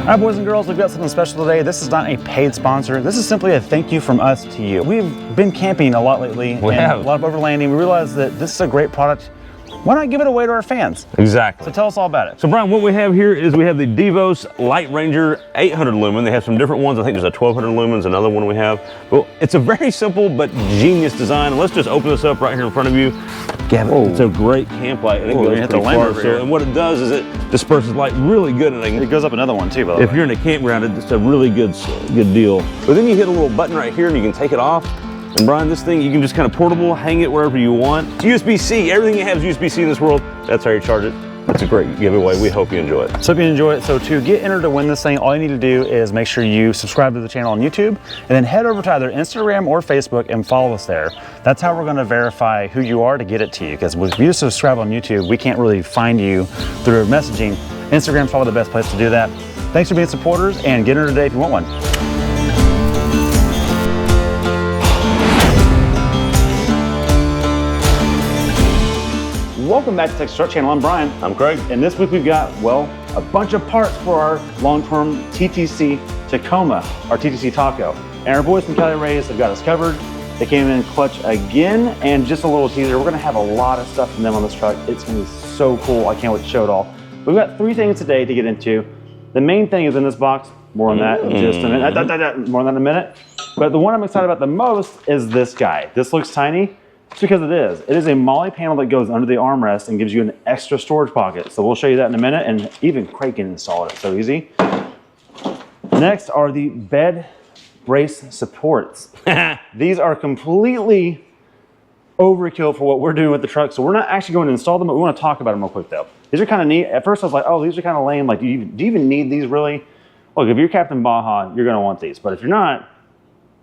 All right, boys and girls, we've got something special today. This is not a paid sponsor. This is simply a thank you from us to you. We've been camping a lot lately. We have. A lot of overlanding. We realized that this is a great product. Why not give it away to our fans? Exactly. So tell us all about it. So Brian, what we have here is we have the Devos Light Ranger 800 lumen. They have some different ones. I think there's a 1200 lumens, another one we have. Well, it's a very simple but genius design. Let's just open this up right here in front of you. Gavin, it's a great camp light. And it goes pretty far. So, and what it does is it disperses light really good. And it goes up another one too, by the way. If you're in a campground, it's a really good deal. But then you hit a little button right here and you can take it off. And Brian, this thing, you can just kind of portable, hang it wherever you want. It's USB-C, everything you have is USB-C in this world. That's how you charge it. It's a great giveaway. We hope you enjoy it. So hope you enjoy it. So to get entered to win this thing, all you need to do is make sure you subscribe to the channel on YouTube and then head over to either Instagram or Facebook and follow us there. That's how we're gonna verify who you are to get it to you. Because if you just subscribe on YouTube, we can't really find you through messaging. Instagram's probably the best place to do that. Thanks for being supporters and get entered today if you want one. Welcome back to Texas Truck Channel. I'm Brian. I'm Craig. And this week we've got, well, a bunch of parts for our long-term TTC Tacoma, our TTC Taco. And our boys from Cali Rays have got us covered. They came in clutch again, and just a little teaser, we're gonna have a lot of stuff from them on this truck. It's gonna be so cool. I can't wait to show it all. We've got 3 things today to get into. The main thing is in this box. More on that in just a minute. More on that in a minute. But the one I'm excited about the most is this guy. This looks tiny. It's because it is. It is a MOLLE panel that goes under the armrest and gives you an extra storage pocket. So we'll show you that in a minute, and even Craig can install it. It's so easy. Next are the bed brace supports. These are completely overkill for what we're doing with the truck. So we're not actually going to install them, but we want to talk about them real quick though. These are kind of neat. At first I was like, oh, these are kind of lame. Like, do you even need these really? Look, if you're Captain Baja, you're going to want these. But if you're not,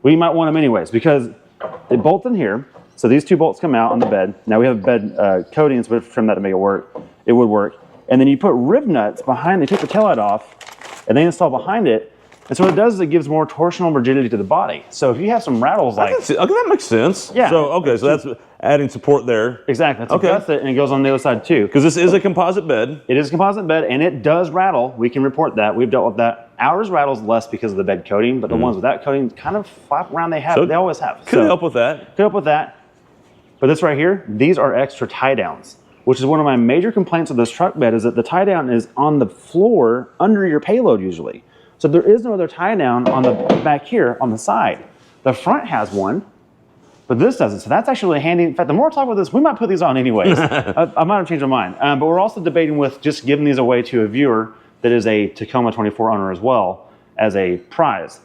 well, you might want them anyways because they bolt in here. So these 2 bolts come out on the bed. Now we have bed coatings, but if we trim that to make it work, it would work. And then you put rib nuts behind, they take the taillight off, and they install behind it. And so what it does is it gives more torsional rigidity to the body. So if you have some rattles like... Okay, that makes sense. Yeah. So, okay, so that's adding support there. Exactly. That's okay. And it goes on the other side too. Because this is a composite bed. It is a composite bed, and it does rattle. We can report that. We've dealt with that. Ours rattles less because of the bed coating, but the ones without coating kind of flap around. They always have. Could help with that. Could help with that. But this right here, these are extra tie downs, which is one of my major complaints of this truck bed is that the tie down is on the floor under your payload usually. So there is no other tie down on the back here on the side. The front has one, but this doesn't. So that's actually really handy. In fact, the more I talk about this, we might put these on anyways. I might have changed my mind. But we're also debating with just giving these away to a viewer that is a Tacoma 24 owner as well as a prize.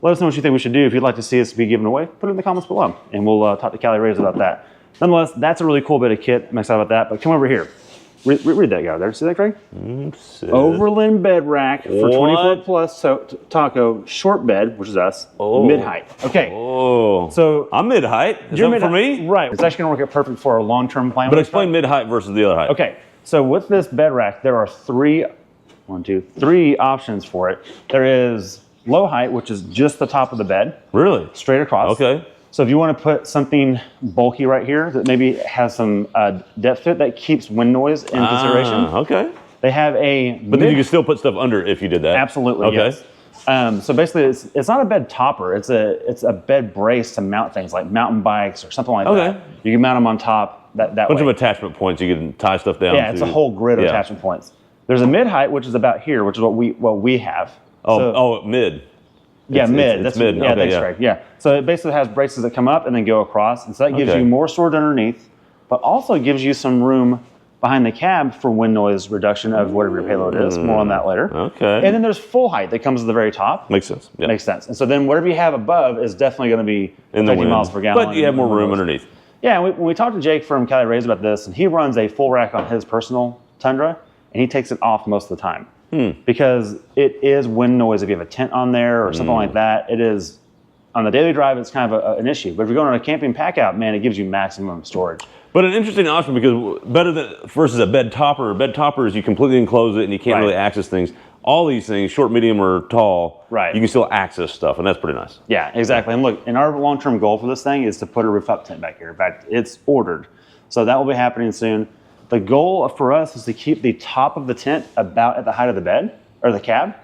Let us know what you think we should do. If you'd like to see us be given away, put it in the comments below, and we'll talk to Cali Rays about that. Nonetheless, that's a really cool bit of kit. I'm excited about that, but come over here. Read that guy there. See that, Craig? Overland bed rack for 24 plus taco, short bed, which is us, mid-height. Okay. Oh. So I'm mid-height. Is that for me? Right. It's actually going to work out perfect for our long-term plan. But explain mid-height versus the other height. Okay. So with this bed rack, there are 3 options for it. There is low height, which is just the top of the bed. Really? Straight across. Okay. So if you want to put something bulky right here that maybe has some depth to it, that keeps wind noise in consideration. Okay. They have a... But then you can still put stuff under if you did that. Absolutely, okay. Yes. So basically, it's not a bed topper. It's a bed brace to mount things like mountain bikes or something like that. You can mount them on top that way. Bunch of attachment points you can tie stuff down to. Yeah, it's a whole grid of attachment points. There's a mid-height, which is about here, which is what we have. Mid. Yeah, mid. It's mid. Yeah, thanks, Craig. Yeah. So it basically has braces that come up and then go across. And so that gives you more storage underneath, but also gives you some room behind the cab for wind noise reduction of whatever your payload is. More on that later. Okay. And then there's full height that comes at the very top. Makes sense. Yeah. Makes sense. And so then whatever you have above is definitely going to be 50 miles per gallon. But you have more room underneath. Yeah, when we talked to Jake from Cali Rays about this, and he runs a full rack on his personal Tundra, and he takes it off most of the time. Because it is wind noise if you have a tent on there or something like that. It is, on the daily drive, it's kind of an issue. But if you're going on a camping pack out, man, it gives you maximum storage. But an interesting option because better than versus a bed topper. A bed topper is you completely enclose it and you can't really access things. All these things, short, medium, or tall, you can still access stuff, and that's pretty nice. Yeah, exactly. And look, and our long-term goal for this thing is to put a rooftop tent back here. In fact, it's ordered. So that will be happening soon. The goal for us is to keep the top of the tent about at the height of the bed, or the cab.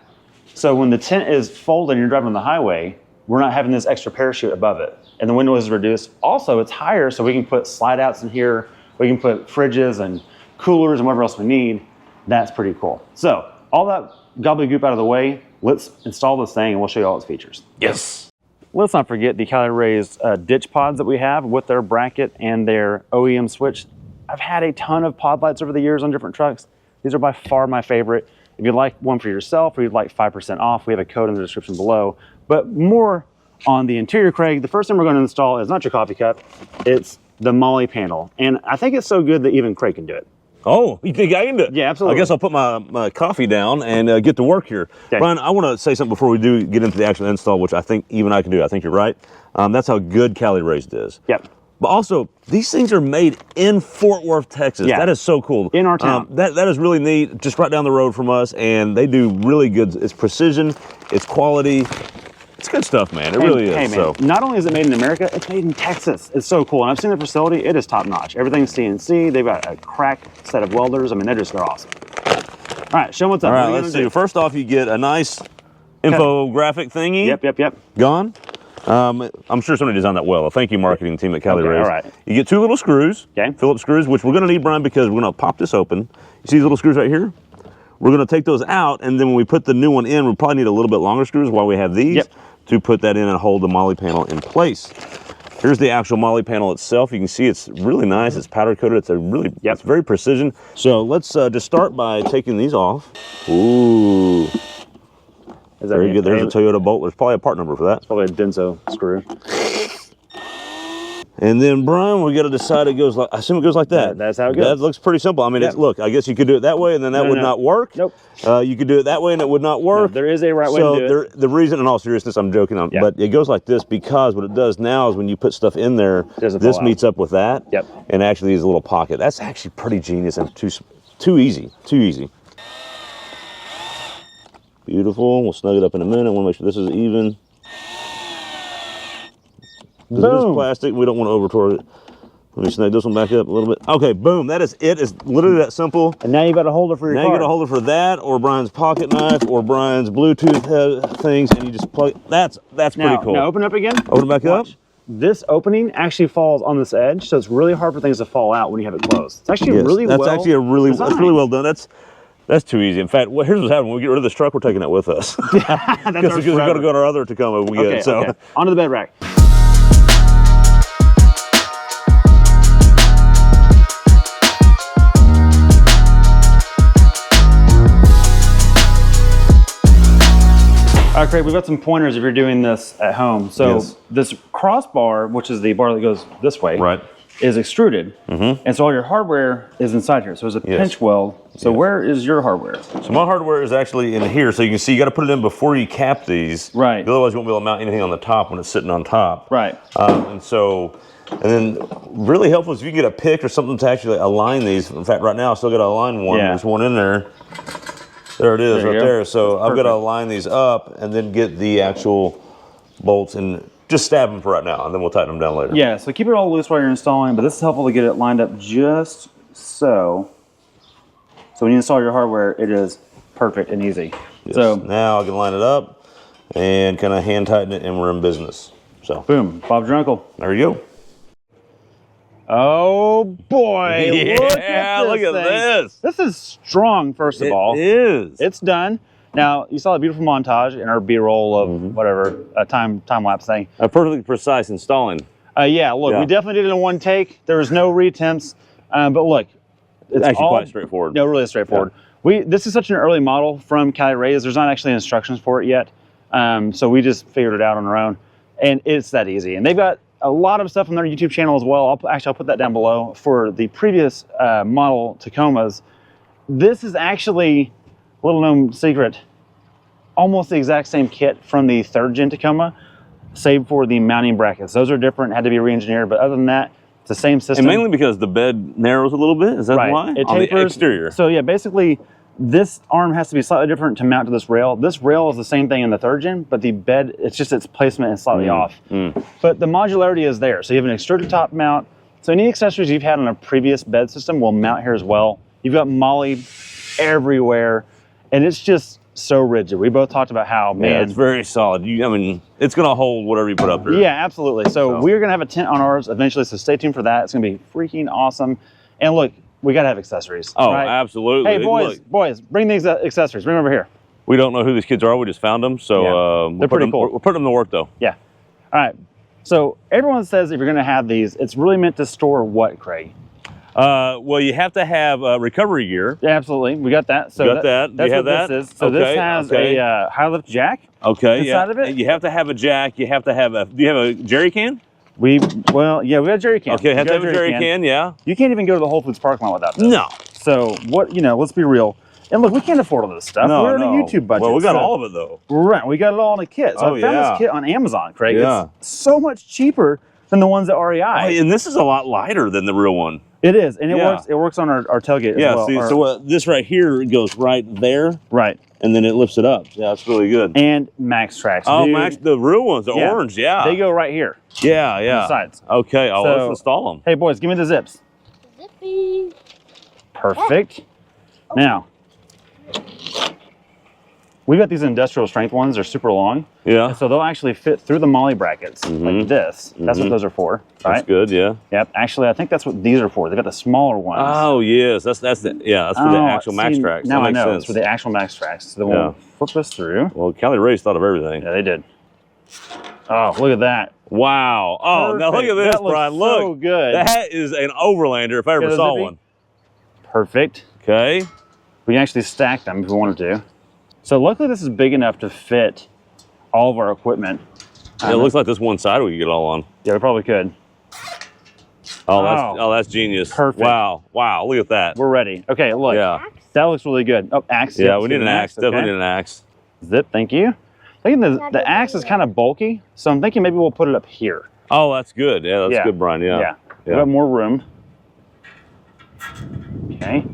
So when the tent is folded and you're driving on the highway, we're not having this extra parachute above it. And the window is reduced. Also, it's higher, so we can put slide outs in here. We can put fridges and coolers and whatever else we need. That's pretty cool. So all that gobbledygook out of the way, let's install this thing and we'll show you all its features. Yes. Let's not forget the Cali Rays ditch pods that we have with their bracket and their OEM switch. I've had a ton of pod lights over the years on different trucks. These are by far my favorite. If you'd like one for yourself or you'd like 5% off, we have a code in the description below. But more on the interior, Craig, the first thing we're going to install is not your coffee cup, it's the Molly panel. And I think it's so good that even Craig can do it. Oh, you think I can do it? Yeah, absolutely. I guess I'll put my coffee down and get to work here. Okay. Brian, I want to say something before we do get into the actual install, which I think even I can do. I think you're right. That's how good Cali Rays is. Yep. But also, these things are made in Fort Worth, Texas. Yeah. That is so cool. In our town. That is really neat, just right down the road from us, and they do really good. It's precision, it's quality. It's good stuff, man. It really is. Hey, man, so not only is it made in America, it's made in Texas. It's so cool. And I've seen the facility. It is top notch. Everything's CNC. They've got a crack set of welders. I mean, they're awesome. All right, show them what's up. All right, let's see. First off, you get a nice infographic thingy. Yep. Gone. I'm sure somebody designed that well. Thank you, marketing team at Cali Rays. All right. You get 2 little screws. Okay. Phillips screws, which we're going to need, Brian, because we're going to pop this open. You see these little screws right here? We're going to take those out, and then when we put the new one in, we'll probably need a little bit longer screws while we have these. Yep. To put that in and hold the Molly panel in place. Here's the actual Molly panel itself. You can see it's really nice. It's powder coated. It's it's very precision. So let's just start by taking these off. Ooh, very good. There's a Toyota bolt. There's probably a part number for that. It's probably a Denso screw. And then, Brian, we got to decide it goes like, I assume it goes like that. That's how it goes. That looks pretty simple. I mean, look, I guess you could do it that way and then that would not work. Nope. You could do it that way and it would not work. No, there is a right way to do it. The reason, in all seriousness, I'm joking, but it goes like this because what it does now is when you put stuff in there, this meets up with that and actually is a little pocket. That's actually pretty genius and too easy. Beautiful. We'll snug it up in a minute. I want to make sure this is even. Because it is plastic, we don't want to over-torque it. Let me snag this one back up a little bit. Okay, boom, that is it. It's literally that simple. And now you got a holder for your car. Now you got a holder for that, or Brian's pocket knife, or Brian's Bluetooth things, and you just plug. That's pretty cool. Now open up again. Open back up. This opening actually falls on this edge, so it's really hard for things to fall out when you have it closed. It's actually really well designed. That's really well done. That's too easy. In fact, here's what's happening. When we get rid of this truck, we're taking that with us. Because we're going to go to our other Tacoma when we get it. So. Okay. Onto the bed rack. All right, Craig, we've got some pointers if you're doing this at home. So this crossbar, which is the bar that goes this way, is extruded. And so all your hardware is inside here. So there's a pinch weld. So where is your hardware? So my hardware is actually in here. So you can see you got to put it in before you cap these. Right. Otherwise you won't be able to mount anything on the top when it's sitting on top. Right. And then really helpful is if you can get a pick or something to actually align these. In fact, right now I still got to align one. There's one in there. There it is, right there. So I've got to line these up and then get the actual bolts and just stab them for right now, and then we'll tighten them down later. Yeah, so keep it all loose while you're installing, but this is helpful to get it lined up just so. So when you install your hardware, it is perfect and easy. Yes. So now I can line it up and kind of hand tighten it, and we're in business. So boom, Bob's your uncle. There you go. Oh boy, look at this. This is strong, first of all. It is. It's done. Now, you saw a beautiful montage in our B-roll of whatever, a time-lapse thing. A perfectly precise installing. Yeah, look, we definitely did it in one take. There was no retemps, but look. It's actually quite straightforward. No, really straightforward. This is such an early model from Cali Rays. There's not actually instructions for it yet. So we just figured it out on our own. And it's that easy. And they've got a lot of stuff on their YouTube channel as well. I'll put that down below. For the previous model Tacomas, this is actually, little known secret, almost the exact same kit from the 3rd gen Tacoma, save for the mounting brackets. Those are different, had to be re-engineered, but other than that, it's the same system. And mainly because the bed narrows a little bit, is that why? It tapers. On the exterior. So yeah, basically, this arm has to be slightly different to mount to this rail. This rail is the same thing in the 3rd gen, but the bed, it's just its placement is slightly off. But the modularity is there. So you have an extruded top mount. So any accessories you've had on a previous bed system will mount here as well. You've got Molly everywhere. and it's just so rigid. We both talked about how, man, yeah, it's very solid. I mean, it's gonna hold whatever you put up there. Yeah, absolutely. So we're gonna have a tent on ours eventually, so stay tuned for that. It's gonna be freaking awesome. And look, we gotta have accessories. Oh, right? absolutely. Hey, boys, bring these accessories. Bring them over here. We don't know who these kids are. We just found them, so they're pretty cool. We're putting them to work, though. Yeah. All right. So everyone says if you're gonna have these, it's really meant to store what, Craig? Well, you have to have recovery gear. Yeah, absolutely. We got that. So That's what that? this is. So this has a high lift jack. Okay. Inside of it. You have to have a jack. You have to have a. Do you have a jerry can? We got a jerry can. Okay, have to have a jerry can. Yeah. You can't even go to the Whole Foods parking lot without this. No. So what? Let's be real. And look, we can't afford all this stuff. We're on a YouTube budget. Well, we got all of it though. Right. We got it all in a kit. So I found this kit on Amazon, Craig. Yeah. It's so much cheaper than the ones at REI. And this is a lot lighter than the real one. It is, and it works. It works on our tailgate as well. See, so this right here goes right there. Right. And then it lifts it up. Yeah, that's really good. And Max Tracks. Oh, dude. Max, the real ones, the orange, yeah. They go right here. Yeah, On the sides. Okay, let's install them. Hey, boys, give me the zips. Zippy. Perfect. Now, we've got these industrial strength ones. They're super long. Yeah. And so they'll actually fit through the molly brackets like this. That's what those are for, right? That's good, yeah. Yep. Actually, I think that's what these are for. They got the smaller ones. Oh, yes. That's for the actual Max Tracks. Now that I makes know. sense. It's for the actual Max Tracks. So then we'll flip this through. Well, Cali Ray's thought of everything. Yeah, they did. Oh, look at that. Wow. Oh, now look at this, Brian. Look. So good. That is an Overlander if I ever saw one. Perfect. Okay. We can actually stack them if we wanted to. So luckily this is big enough to fit all of our equipment. It looks like this one side we could get all on. Yeah, we probably could. Oh, that's genius. Perfect. Wow. Look at that. We're ready. Okay, look. Yeah. That looks really good. Oh, axe. Yeah, we need an axe. Definitely need an axe. Zip, thank you. I think the axe is kind of bulky, so I'm thinking maybe we'll put it up here. Oh, that's good. Yeah, that's good, Brian. Yeah. We got more room. Okay.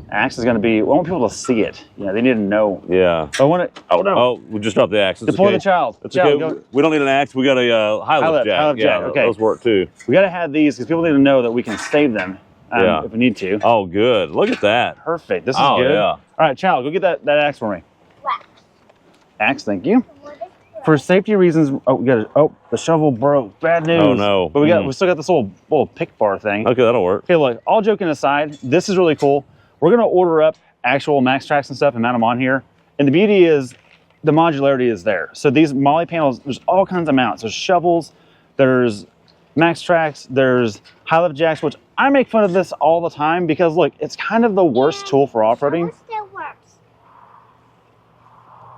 Axe is going to be, I want people to see it. Yeah, they need to know. Yeah. I want it. Oh, no. Oh, we just dropped the axe. Deploy the child. It's okay. Go. We don't need an axe. We got a high lift jack. Okay. Those work too. We got to have these because people need to know that we can save them if we need to. Oh, good. Look at that. Perfect. This is good. Yeah. All right, child, go get that axe for me. Axe, thank you. For safety reasons, the shovel broke. Bad news. Oh no. But we still got this little pick bar thing. Okay, that'll work. Okay, look, all joking aside, this is really cool. We're gonna order up actual Max Tracks and stuff and mount them on here. And the beauty is the modularity is there. So these molly panels, there's all kinds of mounts. There's shovels, there's Max Tracks, there's high lift jacks, which I make fun of this all the time because look, it's kind of the worst tool for off-roading. Still works.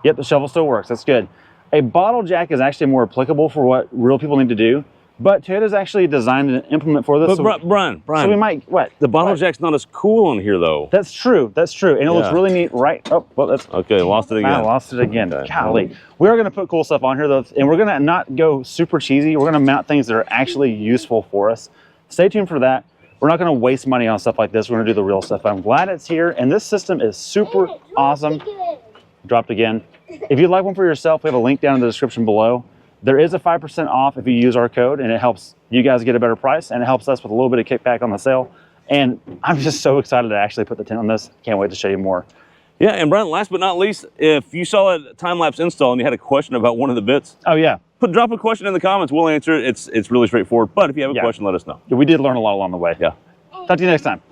Yep, the shovel still works. That's good. A bottle jack is actually more applicable for what real people need to do, but Toyota's actually designed an implement for this. But Brian, so we might, The bottle jack's not as cool on here though. That's true, and it looks really neat, right? Oh, well, that's... Okay, lost it again. I lost it again, Okay. Golly. We are gonna put cool stuff on here though, and we're gonna not go super cheesy. We're gonna mount things that are actually useful for us. Stay tuned for that. We're not gonna waste money on stuff like this. We're gonna do the real stuff. I'm glad it's here, and this system is super awesome. Dropped again. If you'd like one for yourself, we have a link down in the description below. There is a 5% off if you use our code, and it helps you guys get a better price, and it helps us with a little bit of kickback on the sale. And I'm just so excited to actually put the tent on this. Can't wait to show you more. Yeah, and Brian, last but not least, if you saw a time-lapse install and you had a question about one of the bits, drop a question in the comments. We'll answer it. It's really straightforward. But if you have a question, let us know. We did learn a lot along the way. Yeah. Talk to you next time.